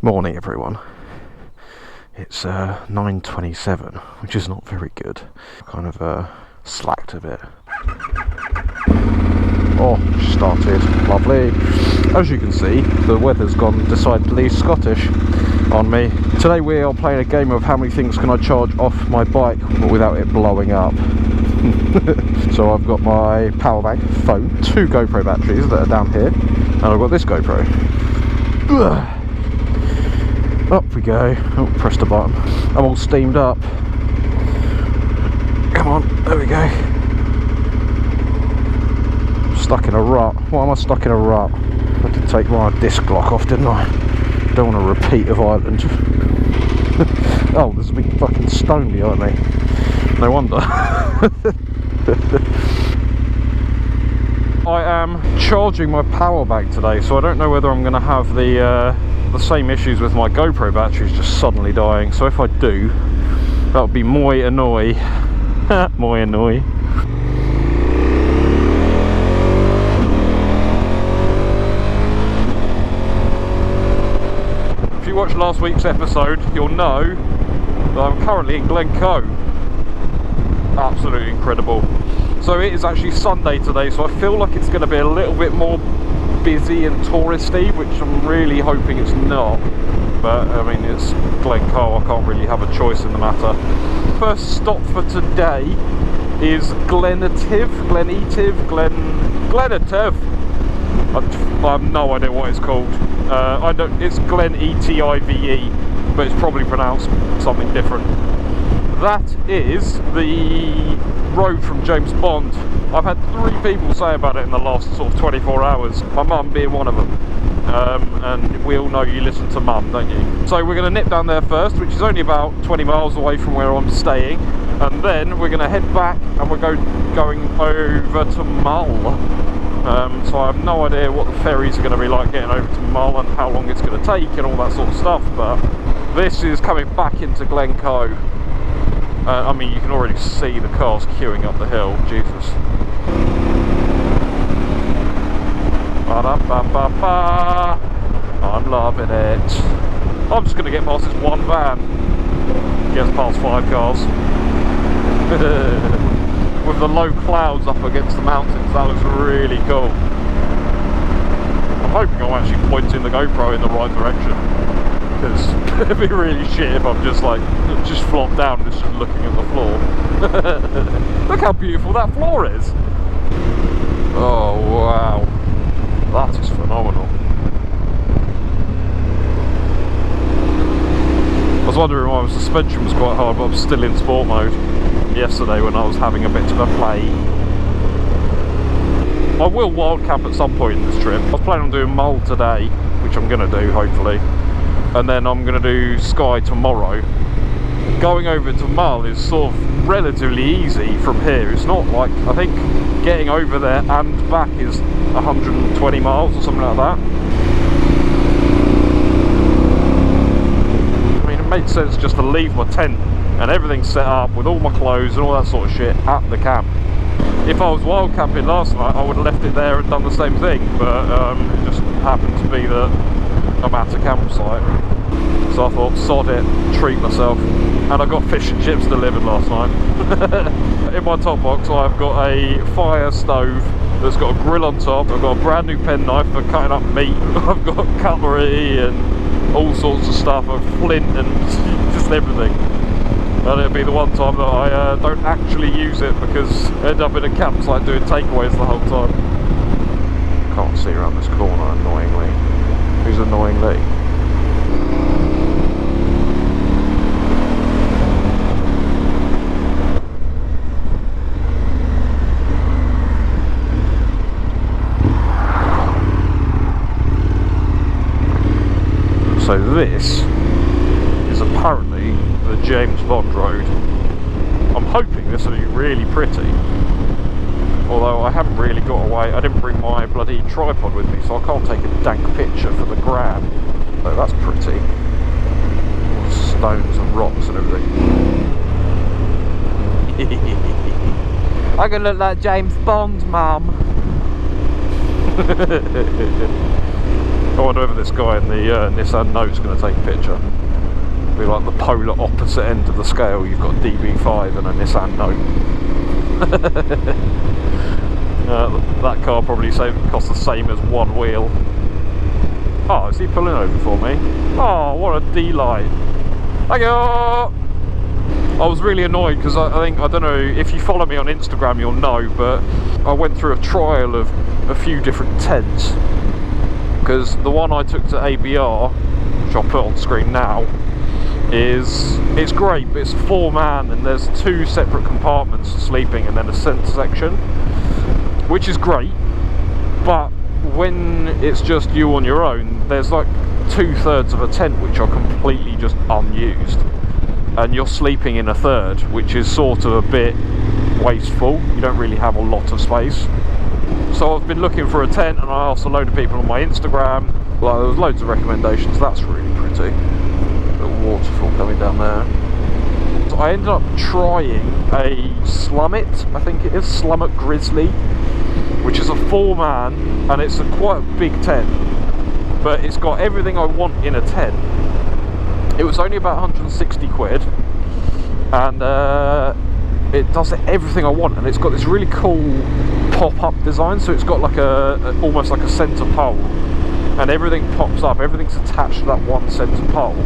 Morning everyone. It's 9:27, which is not very good. Kind of slacked a bit. Oh, started. Lovely. As you can see, the weather's gone decidedly Scottish on me. Today we are playing a game of how many things can I charge off my bike without it blowing up. So I've got my power bank, phone, 2 GoPro batteries that are down here, and I've got this GoPro. Ugh. Up we go. Oh, press the button. I'm all steamed up. Come on, there we go. I'm stuck in a rut. Why am I stuck in a rut? I did take my disc lock off, didn't I? Don't want a repeat of Ireland. Oh, there's a big fucking stone behind me. No wonder. I am charging my power bank today, so I don't know whether I'm going to have the same issues with my GoPro batteries just suddenly dying. So if I do, that would be moi annoy. Moi annoy. If you watched last week's episode, you'll know that I'm currently in Glencoe. Absolutely incredible. So it is actually Sunday today, so I feel like it's going to be a little bit more busy and touristy, which I'm really hoping it's not. But I mean, it's Glencoe, I can't really have a choice in the matter. First stop for today is Glen Etive. Glen Etive. I have no idea what it's called. I don't. It's Glen Etive, but it's probably pronounced something different. That is the road from James Bond. I've had 3 people say about it in the last sort of 24 hours, my mum being one of them. And we all know you listen to mum, don't you? So we're going to nip down there first, which is only about 20 miles away from where I'm staying, and then we're going to head back and we're going over to Mull. So I have no idea what the ferries are going to be like getting over to Mull and how long it's going to take and all that sort of stuff, but this is coming back into Glencoe. I mean, you can already see the cars queuing up the hill. Jesus. Ba-da-ba-ba-ba. I'm loving it. I'm just going to get past this one van. Gets past 5 cars. With the low clouds up against the mountains, that looks really cool. I'm hoping I'm actually pointing the GoPro in the right direction, because it'd be really shit if I'm just like, just flop down and just looking at the floor. Look how beautiful that floor is. Oh wow, that is phenomenal. I was wondering why my suspension was quite hard, but I'm still in sport mode yesterday when I was having a bit of a play. I will wild camp at some point in this trip. I was planning on doing Mull today, which I'm going to do hopefully, and then I'm going to do Skye tomorrow. Going over to Mull is sort of relatively easy from here. It's not like, I think getting over there and back is 120 miles or something like that. I mean, it made sense just to leave my tent and everything set up with all my clothes and all that sort of shit at the camp. If I was wild camping last night, I would have left it there and done the same thing, but it just happened to be that I'm at a campsite. So I thought, sod it, treat myself. And I got fish and chips delivered last night. In my top box I've got a fire stove that's got a grill on top. I've got a brand new penknife for cutting up meat. I've got cutlery and all sorts of stuff, a flint and just everything. And it'll be the one time that I don't actually use it, because I end up in a campsite doing takeaways the whole time. Can't see around this corner, annoyingly. Who's annoyingly? So this is apparently the James Bond road. I'm hoping this will be really pretty, although I haven't really got away. I didn't bring my bloody tripod with me, so I can't take a dank picture for the gram. So that's pretty. Stones and rocks and everything. I'm gonna look like James Bond, Mum. I wonder whether this guy in the Nissan Note's going to take a picture. Be like the polar opposite end of the scale. You've got DB5 and a Nissan Note. That car probably costs the same as one wheel. Oh, is he pulling over for me? Oh, what a delight. Thank you! I was really annoyed because I don't know if you follow me on Instagram, you'll know, but I went through a trial of a few different tents. Because the one I took to ABR, which I'll put on screen now, it's great, but it's 4-man and there's 2 separate compartments for sleeping and then a centre section, which is great, but when it's just you on your own, there's like 2/3 of a tent which are completely just unused, and you're sleeping in a third, which is sort of a bit wasteful. You don't really have a lot of space. So I've been looking for a tent, and I asked a load of people on my Instagram. Like, there was loads of recommendations. That's really pretty. Little waterfall coming down there. So I ended up trying a Slummit, I think it is, Slummit Grizzly, which is a 4-man, and it's quite a big tent, but it's got everything I want in a tent. It was only about 160 quid, and it does everything I want, and it's got this really cool pop-up design, so it's got like almost like a centre pole, and everything pops up, everything's attached to that one centre pole,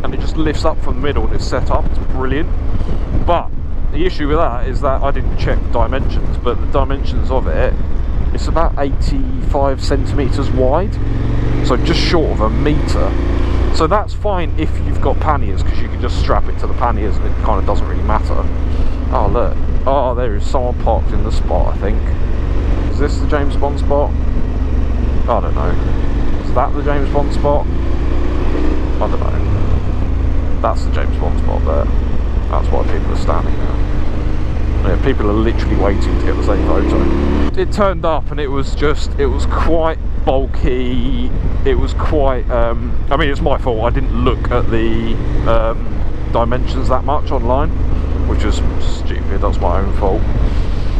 and it just lifts up from the middle and it's set up. It's brilliant. But the issue with that is that I didn't check the dimensions, but the dimensions of it's about 85 centimetres wide, so just short of a metre. So that's fine if you've got panniers, because you can just strap it to the panniers and it kind of doesn't really matter. Oh look, oh there is someone parked in the spot, I think. Is this the James Bond spot? I don't know. Is that the James Bond spot? I don't know. That's the James Bond spot there. That's why people are standing there. Yeah, people are literally waiting to get the same photo. It turned up and it was quite bulky. It was quite, I mean, it's my fault. I didn't look at the dimensions that much online, which is stupid. That's my own fault.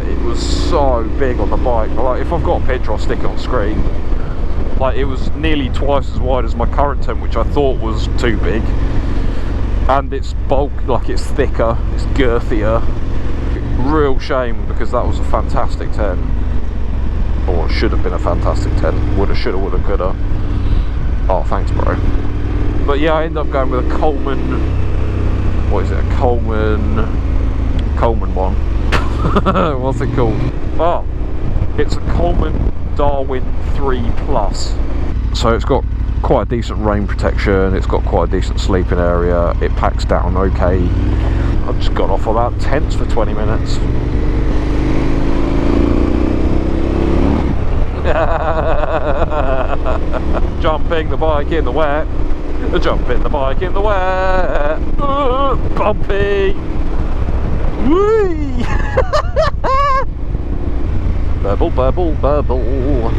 It was so big on the bike. Like, if I've got a picture, I'll stick it on screen. Like, it was nearly twice as wide as my current tent, which I thought was too big. And it's bulk, like it's thicker, it's girthier. Real shame, because that was a fantastic tent. Or it should have been a fantastic tent. Woulda, shoulda, woulda, coulda. Oh, thanks, bro. But yeah, I ended up going with a Coleman. What is it? A Coleman one. What's it called? Oh, it's a Coleman Darwin 3 Plus. So it's got quite a decent rain protection, it's got quite a decent sleeping area, it packs down okay. I've just got off about tents for 20 minutes. Jumping the bike in the wet, jumping the bike in the wet, bumpy. Whee! Burble, burble, burble.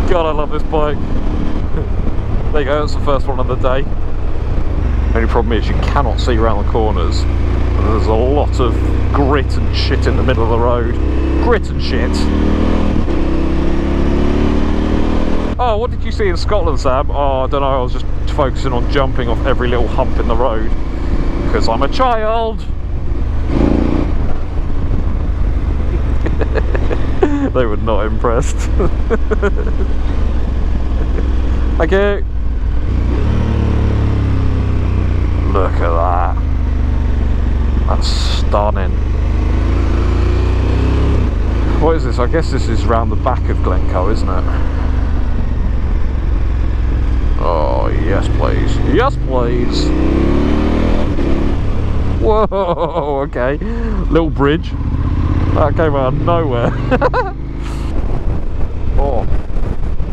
God, I love this bike. There you go, that's the first one of the day. Only problem is you cannot see around the corners. There's a lot of grit and shit in the middle of the road. Grit and shit. Oh, what did you see in Scotland, Sam? Oh, I don't know, I was just focusing on jumping off every little hump in the road. Because I'm a child! They were not impressed. Okay. Look at that. That's stunning. What is this? I guess this is round the back of Glencoe, isn't it? Oh, yes please. Yes please. Whoa, okay. Little bridge. That came out of nowhere. Oh,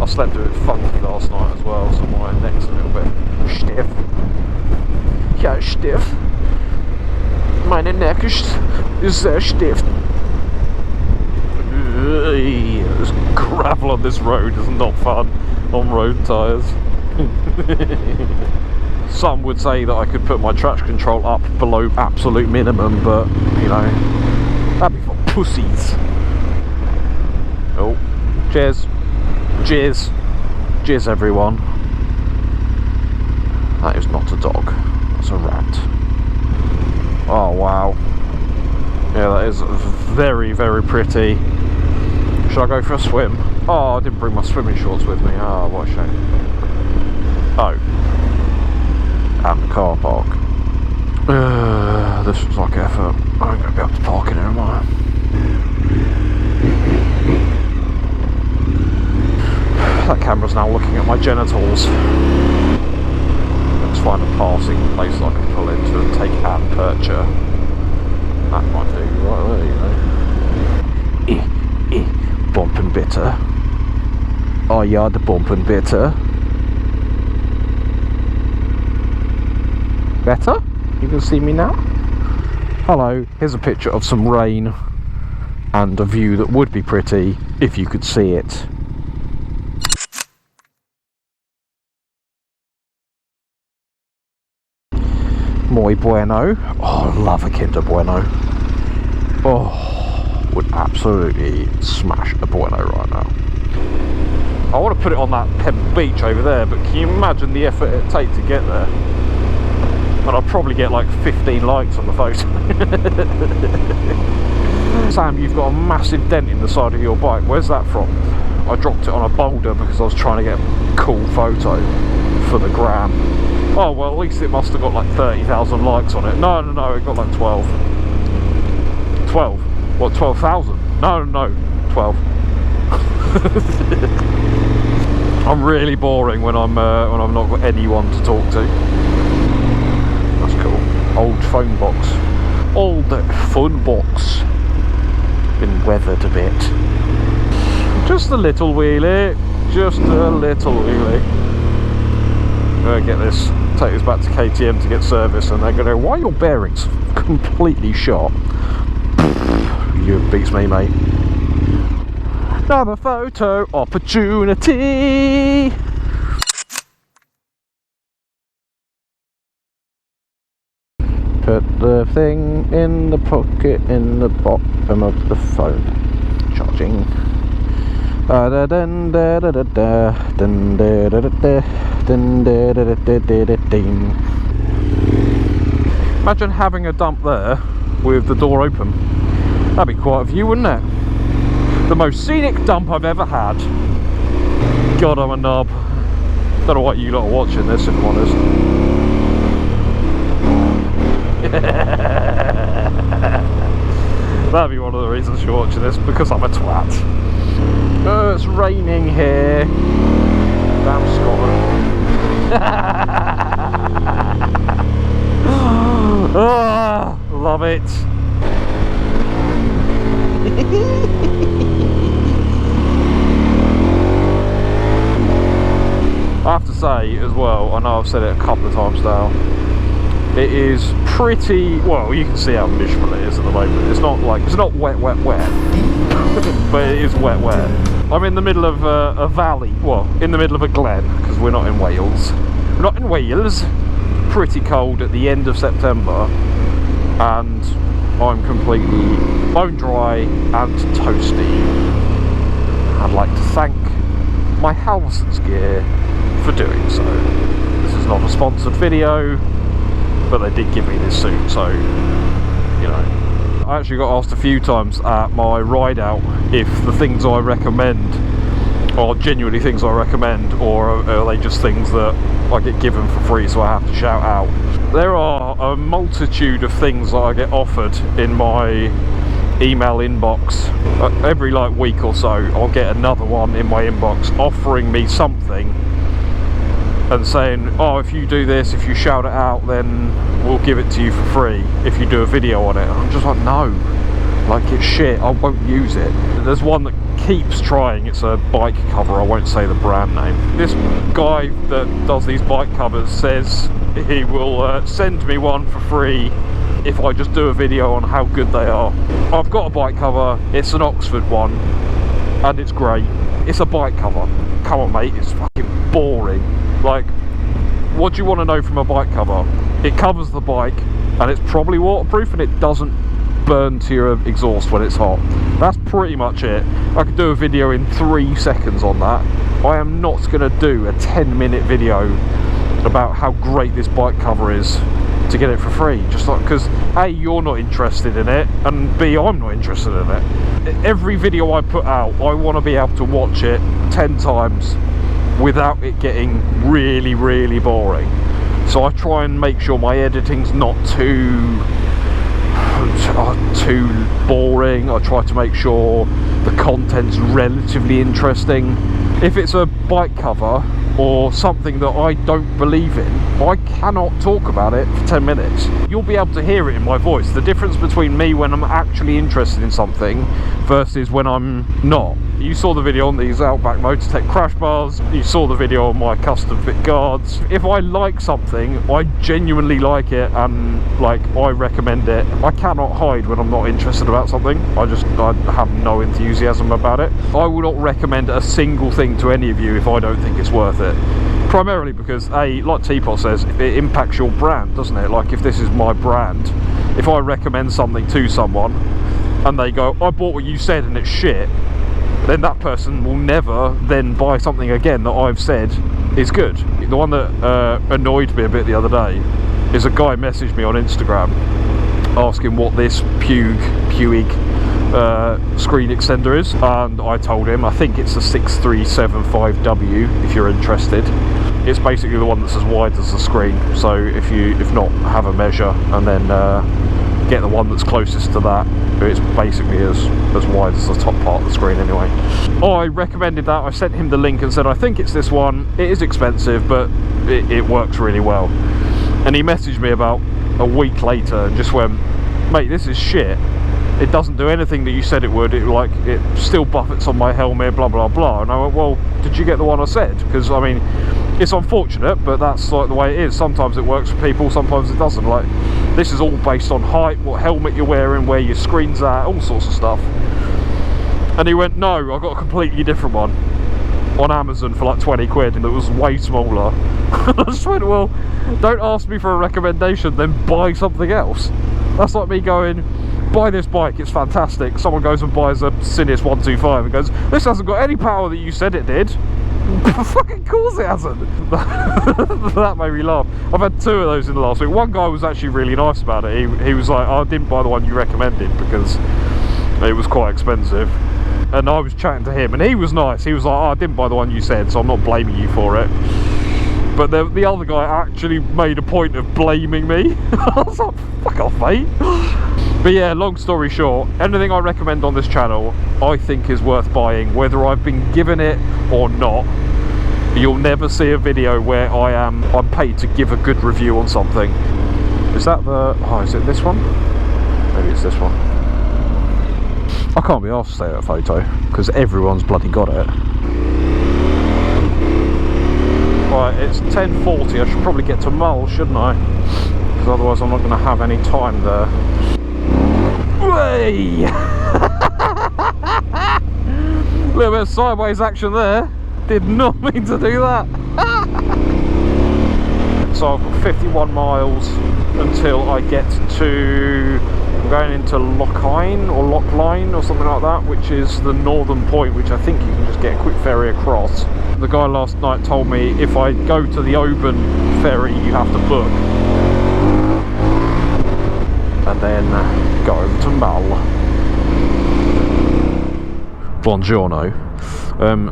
I slept a bit funky last night as well, so my neck's a little bit stiff. Yeah, stiff. Meine Neck is sehr stiff. There's gravel on this road is not fun on road tyres. Some would say that I could put my traction control up below absolute minimum, but you know, pussies. Oh, cheers. Cheers. Cheers, everyone. That is not a dog. That's a rat. Oh, wow. Yeah, that is very, very pretty. Should I go for a swim? Oh, I didn't bring my swimming shorts with me. Oh, what a shame. Oh. And the car park. This looks like effort. I ain't going to be able to park in here, am I? That camera's now looking at my genitals. Let's find a passing place I can pull into and take aperture. That might do right there, you know. Bump and bitter. Oh yeah, the bump and bitter. Better? You can see me now? Hello, here's a picture of some rain and a view that would be pretty if you could see it. Muy bueno. Oh, I love a Kinder Bueno. Oh, would absolutely smash a Bueno right now. I want to put it on that Pebble Beach over there, but can you imagine the effort it'd take to get there? And I'll probably get like 15 likes on the photo. Sam, you've got a massive dent in the side of your bike. Where's that from? I dropped it on a boulder because I was trying to get a cool photo for the gram. Oh, well, at least it must have got like 30,000 likes on it. No, it got like 12. 12? What, 12,000? No, 12. I'm really boring when I've not got anyone to talk to. That's cool. Old phone box. Old phone box. Been weathered a bit. Just a little wheelie. Just a little wheelie. Get this. Take this back to KTM to get service, and they're going to go, why are your bearings completely shot? You beats me, mate. Another photo opportunity. Put the thing in the pocket in the bottom of the phone. Charging. Imagine having a dump there with the door open. That'd be quite a view, wouldn't it? The most scenic dump I've ever had. God, I'm a knob. Don't know what you lot are watching this, if I'm honest. That'd be one of the reasons you're watching this, because I'm a twat. Oh, it's raining here. Damn Scotland. Oh, love it. I have to say as well, I know I've said it a couple of times now, it is pretty, well, you can see how miserable it is at the moment. It's not like, it's not wet, but it is wet. I'm in the middle of a valley, well, in the middle of a glen, because we're not in Wales. We're not in Wales. Pretty cold at the end of September, and I'm completely bone dry and toasty. I'd like to thank my Halvarssons gear for doing so. This is not a sponsored video, but they did give me this suit, so, you know. I actually got asked a few times at my ride out if the things I recommend are genuinely things I recommend, or are they just things that I get given for free so I have to shout out. There are a multitude of things that I get offered in my email inbox. Every like week or so I'll get another one in my inbox offering me something and saying, oh, if you do this, if you shout it out, then we'll give it to you for free if you do a video on it. And I'm just like, no, like, it's shit, I won't use it. There's one that keeps trying, it's a bike cover, I won't say the brand name. This guy that does these bike covers says he will send me one for free if I just do a video on how good they are. I've got a bike cover, it's an Oxford one, and it's great. It's a bike cover. Come on, mate, it's fucking boring. Like, what do you want to know from a bike cover? It covers the bike, and it's probably waterproof, and it doesn't burn to your exhaust when it's hot. That's pretty much it. I could do a video in 3 seconds on that. I am not going to do a 10-minute video about how great this bike cover is to get it for free, just like because A, you're not interested in it, and B, I'm not interested in it. Every video I put out, I want to be able to watch it 10 times without it getting really, really boring. So I try and make sure my editing's not too boring. I try to make sure the content's relatively interesting. If it's a bike cover or something that I don't believe in, I cannot talk about it for 10 minutes. You'll be able to hear it in my voice, the difference between me when I'm actually interested in something versus when I'm not. You saw the video on these Outback Motortech crash bars, you saw the video on my custom fit guards. If I like something, I genuinely like it, and like, I recommend it. I cannot hide when I'm not interested about something. I have no enthusiasm about it. I will not recommend a single thing to any of you if I don't think it's worth it. Primarily because, A, like Teapot says, it impacts your brand, doesn't it? Like, if this is my brand, if I recommend something to someone and they go, I bought what you said and it's shit, then that person will never then buy something again that I've said is good. The one that annoyed me a bit the other day is a guy messaged me on Instagram asking what this Puig screen extender is, and I told him I think it's a 6375W if you're interested. It's basically the one that's as wide as the screen, so if not, have a measure and then get the one that's closest to that. It's basically as wide as the top part of the screen anyway. I recommended that. I sent him the link and said I think it's this one. It is expensive, but it works really well. And he messaged me about a week later and just went, mate, this is shit. It doesn't do anything that you said it would. It still buffets on my helmet, blah blah blah. And I went, well, did you get the one I said? Because I mean, it's unfortunate, but that's like the way it is. Sometimes it works for people, sometimes it doesn't. Like, this is all based on height, what helmet you're wearing, where your screen's at, all sorts of stuff. And he went, no, I got a completely different one on Amazon for like 20 quid, and it was way smaller. I just went, well, don't ask me for a recommendation, then buy something else. That's like me going, buy this bike, it's fantastic. Someone goes and buys a Sinus 125 and goes, this hasn't got any power that you said it did. Fucking course it hasn't. That made me laugh. I've had 2 of those in the last week. One guy was actually really nice about it. He was like, oh, I didn't buy the one you recommended because it was quite expensive. And I was chatting to him and he was nice. He was like, oh, I didn't buy the one you said, so I'm not blaming you for it. But the other guy actually made a point of blaming me. I was like, fuck off, mate. But yeah, long story short, anything I recommend on this channel I think is worth buying, whether I've been given it or not. You'll never see a video where I'm paid to give a good review on something. Is that the... oh, is it this one? Maybe it's this one. I can't be asked to stay at a photo because everyone's bloody got it. Right, it's 10:40. I should probably get to Mull, shouldn't I? Because otherwise I'm not going to have any time there. Way! Little bit of sideways action there. Did not mean to do that. So I've got 51 miles until I get to... I'm going into Lockline or something like that, which is the northern point, which I think you can just get a quick ferry across. The guy last night told me if I go to the Oban ferry, you have to book. And then go over to Mull. Buongiorno.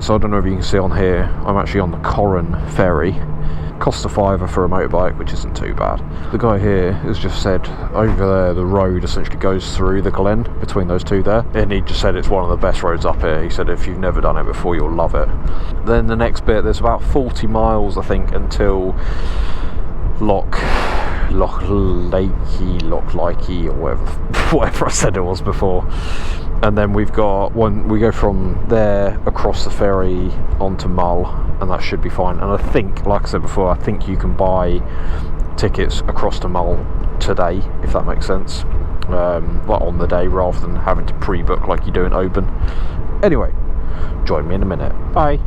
So I don't know if you can see on here, I'm actually on the Corran ferry. Costs a £5 for a motorbike, which isn't too bad. The guy here has just said over there the road essentially goes through the glen between those two there, and he just said it's one of the best roads up here. He said if you've never done it before, you'll love it. Then the next bit, there's about 40 miles I think until Loch Likey or whatever I said it was before. And then we've got we go from there across the ferry onto Mull, and that should be fine. And I think, like I said before, I think you can buy tickets across to Mull today, if that makes sense, like on the day, rather than having to pre-book like you do in Oban. Anyway, join me in a minute. Bye.